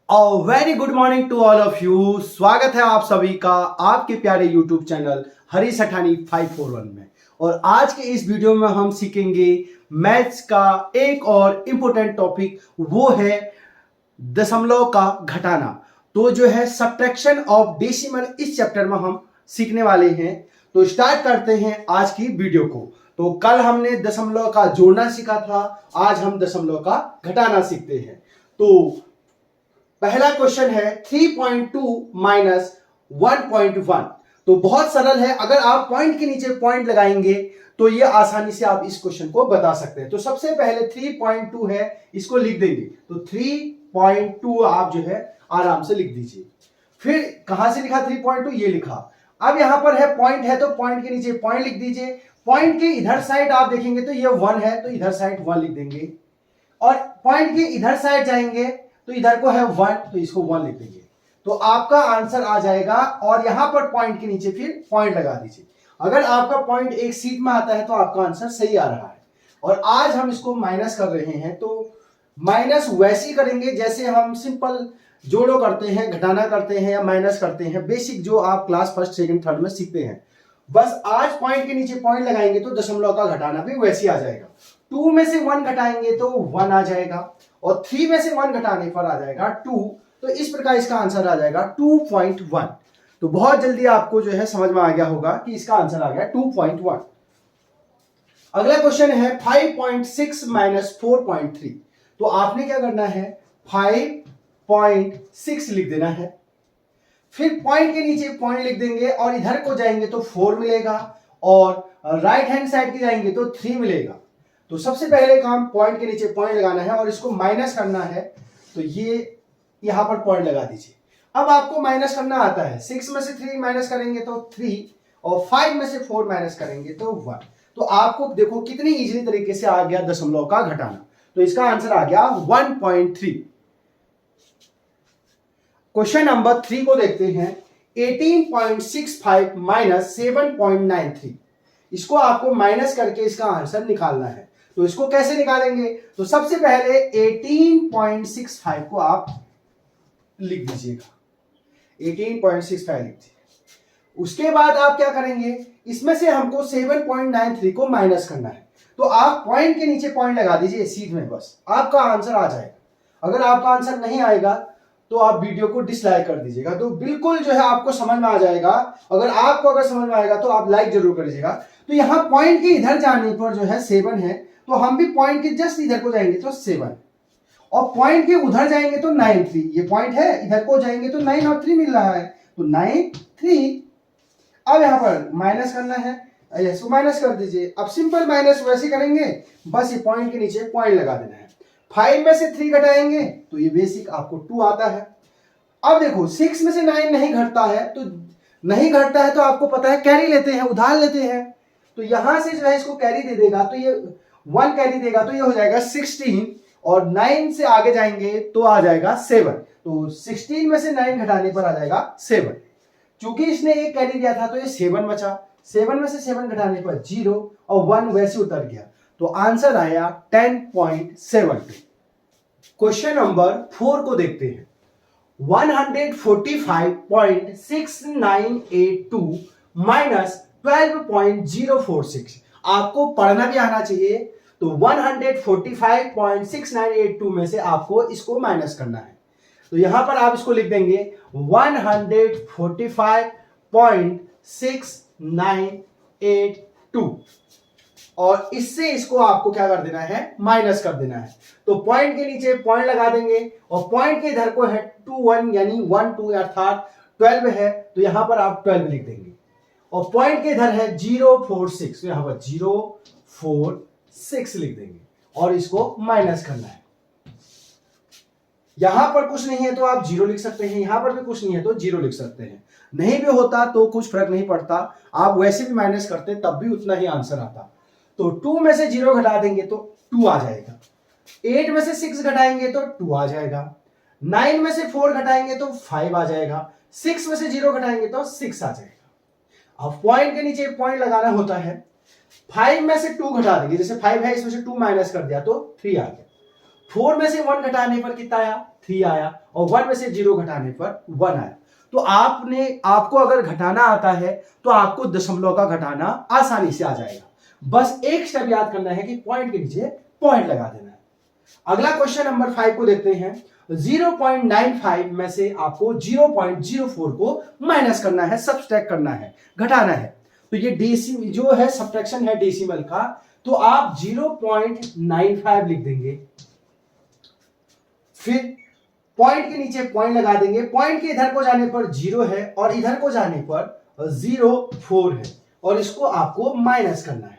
Very good morning to all of you. स्वागत है आप सभी का आपके प्यारे यूट्यूब चैनल हरी सठानी 541 में। और आज के इस वीडियो में हम सीखेंगे मैथ्स का एक और इम्पोर्टेंट टॉपिक, वो है दशमलव का घटाना। तो जो है सब्ट्रैक्शन ऑफ डेसिमल, इस चैप्टर में हम सीखने वाले हैं। तो स्टार्ट करते हैं आज की वीडियो को। तो कल हमने दशमलव का जोड़ना सीखा था, आज हम दशमलव का घटाना सीखते हैं। तो पहला क्वेश्चन है 3.2 माइनस 1.1। तो बहुत सरल है, अगर आप पॉइंट के नीचे पॉइंट लगाएंगे तो ये आसानी से आप इस क्वेश्चन को बता सकते हैं। तो सबसे पहले 3.2 है, इसको लिख देंगे। तो 3.2 आप जो है आराम से लिख दीजिए। फिर कहां से लिखा 3.2, ये लिखा। अब यहां पर है पॉइंट है, तो पॉइंट के नीचे पॉइंट लिख दीजिए। पॉइंट के इधर साइड आप देखेंगे तो ये 1 है, तो इधर साइड 1 लिख देंगे। और पॉइंट के इधर साइड जाएंगे तो इधर को है 1, तो इसको 1 लिख देंगे। तो आपका आंसर आ जाएगा। और यहां पर पॉइंट के नीचे फिर पॉइंट लगा दीजिए। अगर आपका पॉइंट एक सीट में आता है तो आपका आंसर सही आ रहा है। और आज हम इसको माइनस कर रहे हैं, तो माइनस वैसे ही करेंगे जैसे हम सिंपल जोड़ो करते हैं, घटाना करते हैं या माइनस करते हैं, बेसिक जो आप क्लास फर्स्ट सेकंड थर्ड में सीखते हैं। बस आज पॉइंट के नीचे पॉइंट लगाएंगे तो दशमलव का घटाना भी वैसे ही आ जाएगा। 2 में से 1 घटाएंगे तो 1 आ जाएगा, और 3 में से 1 घटाने पर आ जाएगा 2। तो इस प्रकार इसका आंसर आ जाएगा 2.1। तो बहुत जल्दी आपको जो है समझ में आ गया होगा कि इसका आंसर आ गया 2.1। अगला क्वेश्चन है 5.6 माइनस 4.3। तो आपने क्या करना है, 5.6 लिख देना है। फिर पॉइंट के नीचे पॉइंट लिख देंगे, और इधर को जाएंगे तो 4 मिलेगा, और राइट हैंड साइड की जाएंगे तो 3 मिलेगा। तो सबसे पहले काम पॉइंट के नीचे पॉइंट लगाना है और इसको माइनस करना है। तो ये यहां पर पॉइंट लगा दीजिए। अब आपको माइनस करना आता है, 6 में से 3 माइनस करेंगे तो 3, और 5 में से 4 माइनस करेंगे तो 1। तो आपको देखो कितनी इजीली तरीके से आ गया दशमलव का घटाना। तो इसका आंसर आ गया 1.3। क्वेश्चन नंबर 3 को देखते हैं। 18.65 माइनस 7.93। इसको आपको माइनस करके इसका आंसर निकालना है। तो इसको कैसे निकालेंगे, तो सबसे पहले 18.65 को आप लिख दीजिएगा। 18.65 लिख दीजिए। उसके बाद आप क्या करेंगे, इसमें से हमको 7.93 को माइनस करना है। तो आप पॉइंट के नीचे पॉइंट लगा दीजिए सीट में, बस आपका आंसर आ जाएगा। अगर आपका आंसर नहीं आएगा तो आप वीडियो को डिसलाइक कर दीजिएगा। तो बिल्कुल जो है आपको समझ में आ जाएगा। अगर समझ में आएगा तो आप लाइक जरूर कर दीजिएगा। तो यहाँ पॉइंट के इधर जाने पर जो है 7 है, तो हम भी पॉइंट के जस्ट इधर को जाएंगे तो 7, और पॉइंट के उधर जाएंगे तो 9 3। ये पॉइंट है, इधर को जाएंगे तो 9 और 3 मिल रहा है, तो 9 3। अब यहाँ पर माइनस करना है, इसको माइनस कर दीजिए। अब सिंपल माइनस वैसे करेंगे, बस ये पॉइंट के नीचे पॉइंट लगा देना है। 5 में से 3 घटाएंगे तो ये बेसिक आपको 2 आता है। अब देखो 6 में से 9 नहीं घटता है, तो आपको पता है कैरी लेते हैं, उधार लेते हैं। तो यहां से जो है इसको कैरी दे देगा, तो ये 1 कैरी देगा, तो ये हो जाएगा 16, और 9 से आगे जाएंगे तो आ जाएगा 7। तो 16 में से 9 घटाने पर आ जाएगा 7। चूंकि इसने एक कैरी दिया था तो ये 7 बचा। 7 में से 7 घटाने पर 0, और 1 वैसे उतर गया। तो आंसर आया 10.72। क्वेश्चन नंबर 4 को देखते हैं। 145.6982 माइनस 12.046। आपको पढ़ना भी आना चाहिए। तो 145.6982 में से आपको इसको माइनस करना है। तो यहां पर आप इसको लिख देंगे 145.6982, और इससे इसको आपको क्या कर देना है, माइनस कर देना है। तो पॉइंट के नीचे पॉइंट लगा देंगे, और पॉइंट के इधर को है 2 1, यानी 1 2 अर्थात 12 है, तो यहां पर आप 12 लिख देंगे। और पॉइंट के इधर है 046, तो यहां पर 046 लिख देंगे, और इसको माइनस करना है। यहां पर कुछ नहीं है तो आप 0 लिख सकते हैं, यहां पर भी कुछ नहीं है तो 0 लिख सकते हैं। नहीं भी होता तो कुछ फर्क नहीं पड़ता, आप वैसे भी माइनस करते तब भी उतना ही आंसर आता। तो 2 में से 0 घटा देंगे तो 2 आ जाएगा। 8 में से 6 घटाएंगे तो 2 आ जाएगा। 9 में से 4 घटाएंगे तो 5 आ जाएगा। 6 में से 0 घटाएंगे तो 6 आ जाएगा। अब पॉइंट के नीचे पॉइंट लगाना होता है। 5 में से 2 घटा देंगे, जैसे 5 है इसमें से 2 माइनस कर दिया तो 3 आ गया। 4 में से 1 घटाने पर कितना आया, 3 आया, और 1 में से 0 घटाने पर 1 आया। तो आपको अगर घटाना आता है तो आपको दशमलव का घटाना आसानी से आ जाएगा। बस एक स्टेप याद करना है कि पॉइंट के नीचे पॉइंट लगा देना है। अगला क्वेश्चन नंबर 5 को देखते हैं। 0.95 में से आपको 0.04 को माइनस करना है, सब्सट्रैक्ट करना है, घटाना है। तो ये जो है सब्ट्रैक्शन है डेसिमल का, तो आप 0.95 लिख देंगे, फिर पॉइंट के नीचे पॉइंट लगा देंगे। पॉइंट के इधर को जाने पर 0 है और इधर को जाने पर 0.4 है, और इसको आपको माइनस करना है।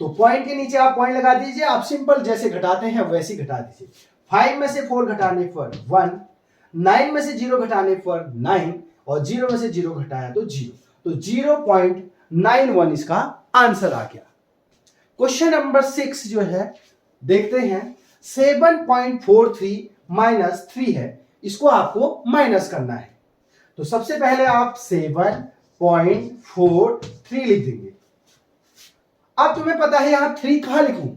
तो पॉइंट के नीचे आप पॉइंट लगा दीजिए, आप सिंपल जैसे घटाते हैं वैसे ही घटा दीजिए। 5 में से 4 घटाने पर 1, 9 में से 0 घटाने पर 9, और 0 में से 0 घटाया तो 0, तो 0.91 इसका आंसर आ गया। क्वेश्चन नंबर 6 जो है देखते हैं। 7.43 माइनस 3 है, इसको आपको माइनस करना है। तो सबसे पहले आप 7.43 लिख देंगे। अब तुम्हें पता है यहां 3 कहां लिखूं,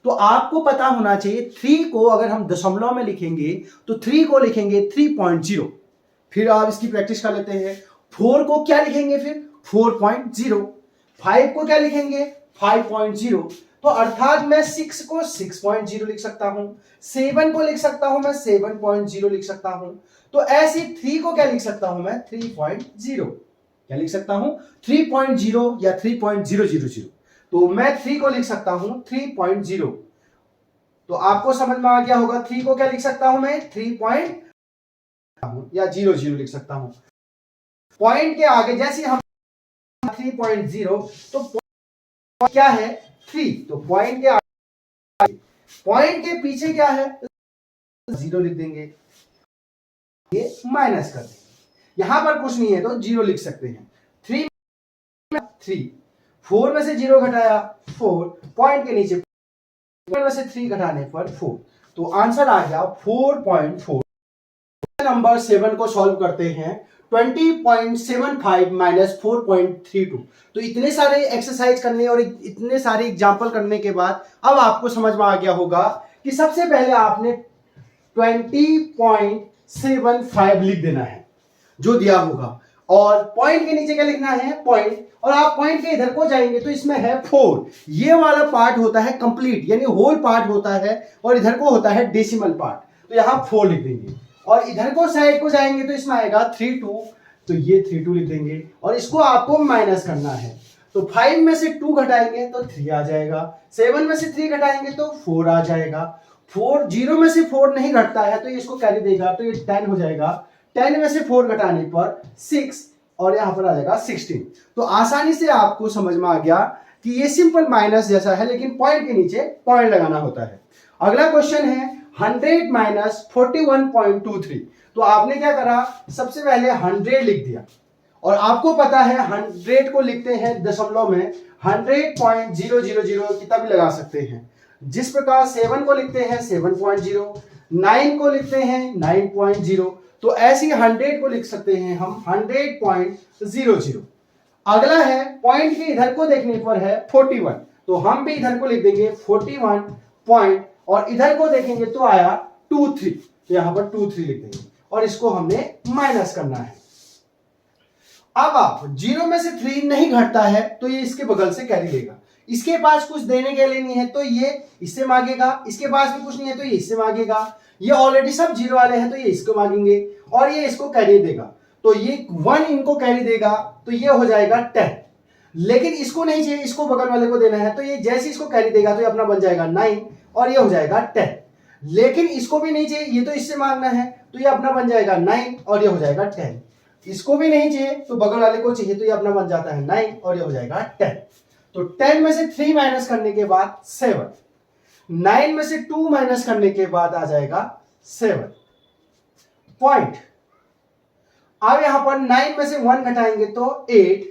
तो आपको पता होना चाहिए 3 को अगर हम दशमलव में लिखेंगे तो 3 को लिखेंगे 3.0। फिर आप इसकी प्रैक्टिस कर लेते हैं। 4 को क्या लिखेंगे, फिर 4.0। 5 को क्या लिखेंगे, 5.0। तो अर्थात मैं 6 को 6.0 लिख सकता हूं, 7 को लिख सकता हूं मैं 7.0 लिख सकता हूं। तो ऐसी 3 को क्या लिख सकता हूं मैं 3.0, क्या लिख सकता हूं 3.0 या 3.000। तो मैं 3 को लिख सकता हूं 3.0। तो आपको समझ में आ गया होगा 3 को क्या लिख सकता हूं मैं 3 या 00 लिख सकता हूं। पॉइंट के आगे जैसे हम 3.0, तो क्या है 3, तो पॉइंट के आगे, पॉइंट के पीछे क्या है 0 लिख देंगे, ये माइनस कर देंगे। यहां पर कुछ नहीं है तो 0 लिख सकते हैं। 3 4 में से 0 घटाया 4, पॉइंट के नीचे में से 3 घटाने पर 4, तो आंसर आ गया 4.4। नंबर 7 को सॉल्व करते हैं। 20.75 माइनस 4.32। तो इतने सारे एक्सरसाइज करने और इतने सारे एग्जाम्पल करने के बाद अब आपको समझ में आ गया होगा कि सबसे पहले आपने 20.75 लिख देना है जो दिया होगा, और पॉइंट के नीचे क्या लिखना है पॉइंट, और आप पॉइंट के इधर को जाएंगे तो इसमें है 4। ये वाला पार्ट होता है कंप्लीट, यानी होल पार्ट होता है, और इधर को होता है डेसिमल पार्ट, तो यहां 4 लिख देंगे। और इधर को साइड को जाएंगे तो इसमें आएगा 32, तो ये 32 लिख देंगे, और इसको आपको माइनस करना है। तो 5 में से 2 घटाएंगे तो 3 आ जाएगा, 7 में से 3 घटाएंगे तो 4 आ जाएगा। 0 में से 4 नहीं घटता है तो ये इसको कैरी देगा, तो ये 10 हो जाएगा। 10 में से 4 घटाने पर 6, और यहां पर आ जाएगा 16। तो आसानी से आपको समझ में आ गया कि ये सिंपल माइनस जैसा है, लेकिन पॉइंट के नीचे पॉइंट लगाना होता है। अगला क्वेश्चन है 100 माइनस 41.23। तो आपने क्या करा, सबसे पहले 100 लिख दिया, और आपको पता है 100 को लिखते हैं दशमलव में 100.000 कितना भी लगा सकते हैं। जिस प्रकार 7 को लिखते हैं 7.0, 9 को लिखते हैं 9.0, तो ऐसे 100 को लिख सकते हैं हम 100.00। अगला है पॉइंट के इधर को देखने पर है 41, तो हम भी इधर को लिख देंगे 41 पॉइंट, और इधर को देखेंगे तो आया 23, तो यहां पर 23 लिख देंगे, और इसको हमने माइनस करना है। अब आप 0 में से 3 नहीं घटता है तो ये इसके बगल से कैरी लेगा। इसके पास कुछ देने के लिए नहीं है तो ये इससे मांगेगा, इसके पास भी कुछ नहीं है तो ये इससे मांगेगा। ये ऑलरेडी सब 0 वाले हैं तो ये इसको मांगेंगे, और ये इसको कैरी देगा, तो ये 1 इनको कैरी देगा, तो ये हो जाएगा 10। लेकिन इसको नहीं चाहिए, इसको बगल वाले को देना है, तो ये जैसे इसको कैरी देगा तो ये अपना बन जाएगा 9, और ये हो जाएगा 10। लेकिन इसको भी नहीं चाहिए, ये तो इससे मांगना है, तो ये अपना बन जाएगा 9, और ये हो जाएगा 10। इसको भी नहीं चाहिए तो बगल वाले को चाहिए, तो ये अपना बन जाता है 9, और ये हो जाएगा 10। तो 10 में से 3 माइनस करने के बाद 7, 9 में से 2 माइनस करने के बाद आ जाएगा 7 पॉइंट। अब यहां पर 9 में से 1 घटाएंगे तो 8,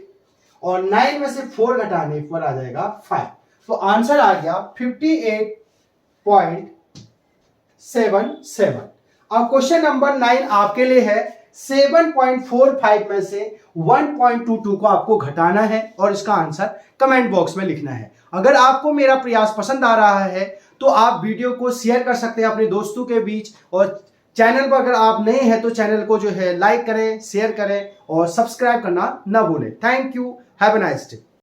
और 9 में से 4 घटाने पर आ जाएगा 5। तो आंसर आ गया 58.77। अब क्वेश्चन नंबर 9 आपके लिए है। 7.45 में से 1.22 को आपको घटाना है, और इसका आंसर कमेंट बॉक्स में लिखना है। अगर आपको मेरा प्रयास पसंद आ रहा है तो आप वीडियो को शेयर कर सकते हैं अपने दोस्तों के बीच। और चैनल पर अगर आप नए हैं तो चैनल को जो है लाइक करें, शेयर करें और सब्सक्राइब करना ना भूलें। Thank you, have a nice day.